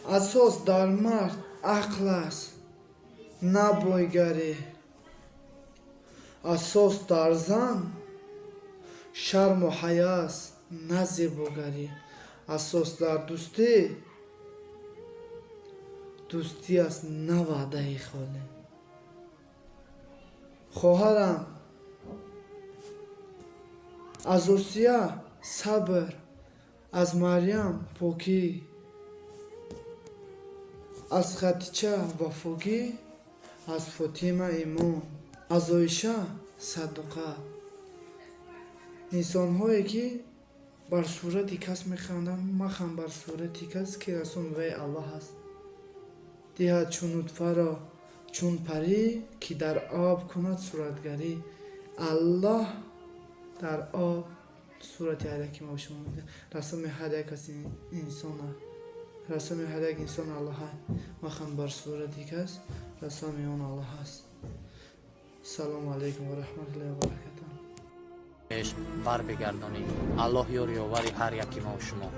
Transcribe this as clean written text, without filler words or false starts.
اساس در مرد عقل است نه بایگری، اساس در زن شرم و حیا است نه زیباگری، اساس در دوستی دوستی است نه وعده خالی. خواهرم از آسیه صبر، از مریم پاکی، از خدیجه وفاگی، از فاطمه ایمان، از عایشه صدقه. انسان‌هایی که بر صورت کس میخندند مخند بر صورت کس که رسول وی الله است. دهد چون نطفه را چون پری که در آب کند صورتگری. الله در آب صورت هر که ما شما میده رسم هر یک از انسان رسم هر یک انسان الله مخند بر صورت کس رسم اون الله است. سلام علیکم و رحمت الله و برکاته. بر بگردانید. الله یاری آوری هر یکی ما و شما.